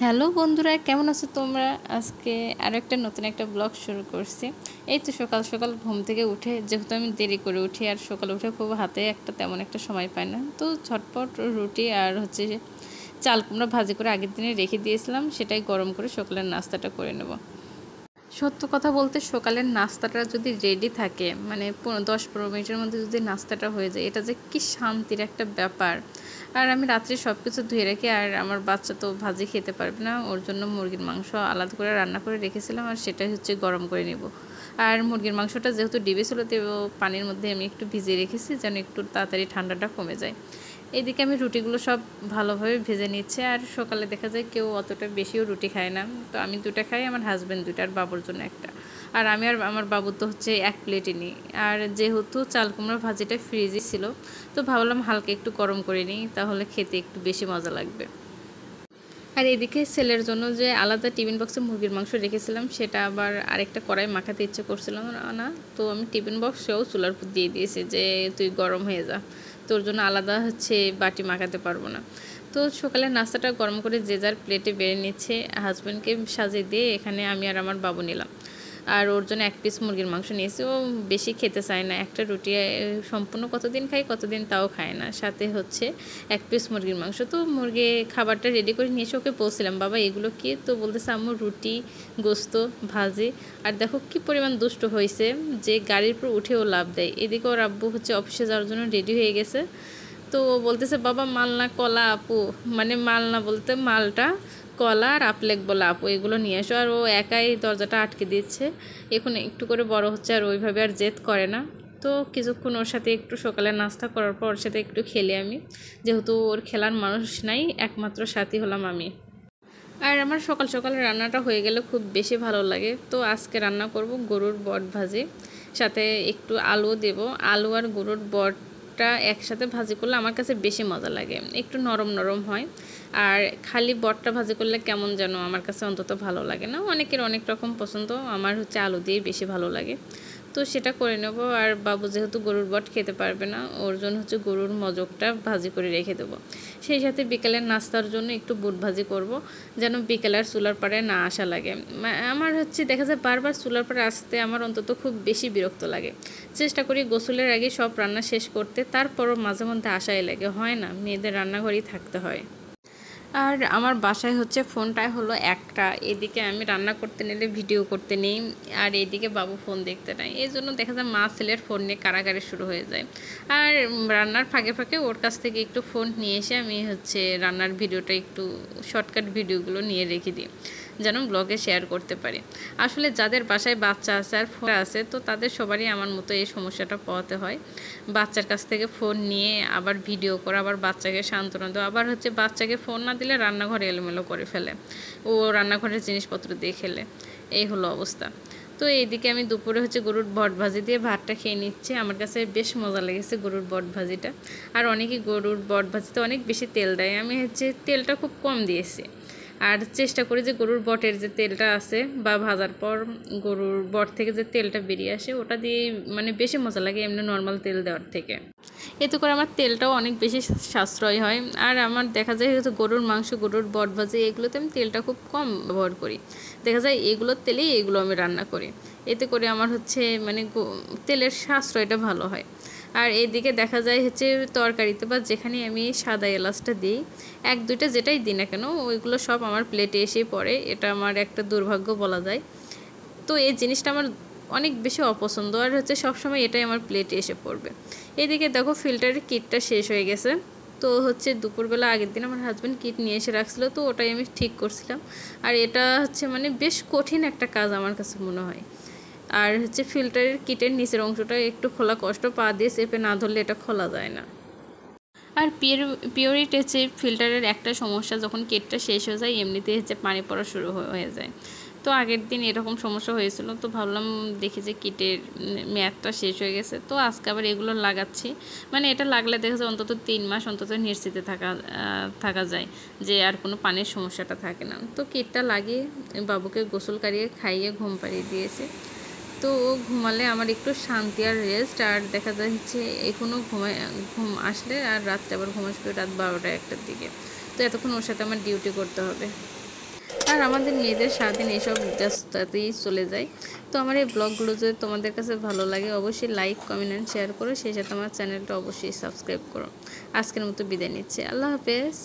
Hello বন্ধুরা, কেমন আছো তোমরা? আজকে আরও একটা নতুন একটা ব্লগ শুরু করছি। এই তো সকাল সকাল ঘুম থেকে উঠে, যেহেতু আমি দেরি করে উঠি আর সকালে উঠে খুব হাতে তেমন একটা সময় পাই না, তো ঝটপট রুটি আর চাল কুমড়া ভাজি করে আগের দিনে রেখে দিয়েছিলাম, সেটাই গরম করে সকালের নাস্তাটা করে নেব। সত্য কথা বলতে সকালের নাস্তাটা যদি রেডি থাকে, মানে 10-15 মিনিটের মধ্যে যদি নাস্তাটা হয়ে যায়, এটা যে কি শান্তির একটা ব্যাপার। আর আমি রাত্রে সব কিছু ধুয়ে রাখি, আর আমার বাচ্চা তো ভাজি খেতে পারবে না, ওর জন্য মুরগির মাংস আলাদা করে রান্না করে রেখেছিলাম, আর সেটাই গরম করে নেব। আর মুরগির মাংসটা যেহেতু ডিবে ছিল, তো পানির মধ্যে আমি একটু ভিজিয়ে রেখেছি যেন একটু তাড়াতাড়ি ঠান্ডাটা কমে যায়। এইদিকে আমি রুটিগুলো সব ভালোভাবে ভেজে নিচ্ছে। আর সকালে দেখা যায় কেউ অতটা বেশিও রুটি খায় না, তো আমি 2টা খাই, আমার হাজব্যান্ড 2টা, আর বাবুর জন্য একটা। আর আমি আর আমার বাবু তো 1 প্লেটই নিই। আর যেহেতু চাল কুমড়ার ভাজিটা ফ্রিজে ছিল, তো ভাবলাম হালকা একটু গরম করে নিই, তাহলে খেতে একটু বেশি মজা লাগবে। আর এদিকে ছেলের জন্য যে আলাদা টিফিন বক্সে মুরগির মাংস রেখেছিলাম, সেটা আবার আরেকটা কড়াই মাখাতে ইচ্ছে করছিলাম না, তো আমি টিফিন বক্সেও চুলার উপর দিয়ে দিয়েছি যে তুই গরম হয়ে যা, তোর জন্য আলাদা বাটি মাখাতে পারবো না। তো সকালে নাস্তাটা গরম করে যে যার প্লেটে বেড়ে নিচ্ছে, হাজব্যান্ডকে সাজিয়ে দিয়ে এখানে আমি আর আমার বাবু নিলাম। আর ওর জন্য 1 পিস মুরগির মাংস নিয়েছি। ও বেশি খেতে চায় না, একটা রুটি সম্পূর্ণ কতদিন খাই, কতদিন তাও খায় না। সাথে 1 পিস মুরগির মাংস। তো মুরগি খাবারটা রেডি করে নিয়ে এসে ওকে বলছিলাম, বাবা এগুলো কি? তো বলতেছে আম্মু রুটি, গোস্ত, ভাজি। আর দেখো কি পরিমাণ দুষ্ট হয়েছে যে গাড়ির উপর উঠেও লাভ দেয়। এদিকে ওর আব্বু অফিসে যাওয়ার জন্য রেডি হয়ে গেছে। তো ও বলতেছে, বাবা মালনা কলা আপু, মানে মালনা বলতে মালটা, কলা আর আপলেক বলা আপু, এগুলো নিয়ে এসো। আর ও একাই দরজাটা আটকে দিচ্ছে। এখন একটু করে বড় হচ্ছে, আর ওইভাবে আর জেদ করে না। তো কিছুক্ষণ ওর সাথে একটু সকালে নাস্তা করার পর ওর সাথে একটু খেলে আমি, যেহেতু ওর খেলার মানুষ নাই, একমাত্র সাথী হলাম আমি। আর আমার সকাল সকাল রান্নাটা হয়ে গেলে খুব বেশি ভালো লাগে। তো আজকে রান্না করব গরুর বট ভাজি, সাথে একটু আলু দেব। আলু আর গরুর বটটা একসাথে ভাজি করলে আমার কাছে বেশি মজা লাগে, একটু নরম নরম হয়। আর খালি বটটা ভাজি করলে কেমন যেন আমার কাছে অন্তত ভালো লাগে না। অনেকের অনেক রকম পছন্দ, আমার আলু দিয়ে বেশি ভালো লাগে। তো সেটা করে নেব। আর বাবু যেহেতু গরুর বট খেতে পারবে না, ওর জন্য গরুর মজকটা ভাজি করে রেখে দেবো। সেই সাথে বিকেলের নাস্তার জন্য একটু বুট ভাজি করব, যেন বিকেলে আর চুলার পাড়ে না আসা লাগে। আমার দেখা যায় বারবার চুলার পাড়ে আসতে আমার অন্তত খুব বেশি বিরক্ত লাগে। চেষ্টা করি গোসলের আগে সব রান্না শেষ করতে, তারপরও মাঝে মধ্যে আশাই লাগে, হয় না, মেয়েদের রান্নাঘরেই থাকতে হয়। আর আমার বাসায় ফোনটাই হলো একটা, এদিকে আমি রান্না করতে নিলে ভিডিও করতে নেই, আর এইদিকে বাবু ফোন দেখতে নেই। এই জন্য দেখা যায় মা ছেলের ফোন নিয়ে কারাগারি শুরু হয়ে যায়। আর রান্নার ফাঁকে ফাঁকে ওর কাছ থেকে একটু ফোন নিয়ে এসে আমি রান্নার ভিডিওটা একটু শর্টকাট ভিডিওগুলো নিয়ে রেখে দিই, যেন ব্লগে শেয়ার করতে পারি। আসলে যাদের বাসায় বাচ্চা আছে আর ফোন আছে, তো তাদের সবারই আমার মতো এই সমস্যাটা পোহাতে হয়। বাচ্চার কাছ থেকে ফোন নিয়ে আবার ভিডিও করা, আবার বাচ্চাকে সান্ত্বনা দেওয়া, আবার বাচ্চাকে ফোন না দিলে রান্নাঘরে এলোমেলো করে ফেলে, ও রান্নাঘরের জিনিসপত্র দিয়ে খেলে। এই হলো অবস্থা। তো এইদিকে আমি দুপুরে গরুর বট ভাজি দিয়ে ভাতটা খেয়ে নিচ্ছি। আমার কাছে বেশ মজা লেগেছে গরুর বট ভাজিটা। আর অনেকেই গরুর বট ভাজিতে অনেক বেশি তেল দেয়, আমি তেলটা খুব কম দিয়েছি। আর চেষ্টা করি যে গরুর বটের যে তেলটা আছে বা ভাজার পর গরুর বট থেকে যে তেলটা বেরিয়ে আসে, ওটা দিয়ে মানে বেশি মজা লাগে এমনি নর্মাল তেল দেওয়ার থেকে। এতে করে আমার তেলটাও অনেক বেশি সাশ্রয় হয়। আর আমার দেখা যায় গরুর মাংস, গরুর বট ভাজি, এগুলোতে আমি তেলটা খুব কম ব্যবহার করি। দেখা যায় এগুলোর তেলেই এগুলো আমি রান্না করি। এতে করে আমার মানে তেলের সাশ্রয়টা ভালো হয়। আর এদিকে দেখা যায় তরকারিতে বা যেখানে আমি সাদা এলাচটা দিই, 1-2টা যেটাই দিই না কেন, ওইগুলো সব আমার প্লেটে এসেই পড়ে। এটা আমার একটা দুর্ভাগ্য বলা যায়। তো এই জিনিসটা আমার অনেক বেশি অপছন্দ। আর সবসময় এটাই আমার প্লেটে এসে পড়বে। এদিকে দেখো ফিল্টারের কিটটা শেষ হয়ে গেছে। তো দুপুরবেলা আগের দিন আমার হাজব্যান্ড কিট নিয়ে এসে রাখছিল, তো ওটাই আমি ঠিক করছিলাম। আর এটা মানে বেশ কঠিন একটা কাজ আমার কাছে মনে হয়। আর ফিল্টারের কিটের নিচের অংশটা একটু খোলা কষ্ট, পা দিয়ে চেপে না ধরলে এটা খোলা যায় না। আর পিওরিটি ফিল্টারের একটা সমস্যা, যখন কিটটা শেষ হয়ে যায় এমনিতেই পানি পড়া শুরু হয়ে যায়। তো আগের দিন এরকম সমস্যা হয়েছিল, তো ভাবলাম দেখি যে কিটের মেয়াদটা শেষ হয়ে গেছে, তো আজকে আবার এগুলো লাগাচ্ছি। মানে এটা লাগলে দেখা যায় অন্তত 3 মাস অন্তত নিশ্চিতে থাকা যায় যে আর কোনো পানির সমস্যাটা থাকে না। তো কিটটা লাগিয়ে বাবুকে গোসল করিয়ে খাইয়ে ঘুম পাড়িয়ে দিয়েছে। তো ও ঘুমালে আমার একটু শান্তি আর রেস্ট। আর দেখা যাচ্ছে এখনও ঘুম আসলে আর রাত্রে আবার ঘুম আসবে রাত 12টা 1টার দিকে। তো এতক্ষণ ওর সাথে আমার ডিউটি করতে হবে। আর আমাদের মেয়েদের সারাদিন এইসব ব্যস্ততাতেই চলে যায়। তো আমার এই ব্লগগুলো যদি তোমাদের কাছে ভালো লাগে অবশ্যই লাইক, কমেন্ট অ্যান্ড শেয়ার করো। সেই সাথে আমার চ্যানেলটা অবশ্যই সাবস্ক্রাইব করো। আজকের মতো বিদায় নিচ্ছি। আল্লাহ হাফেজ।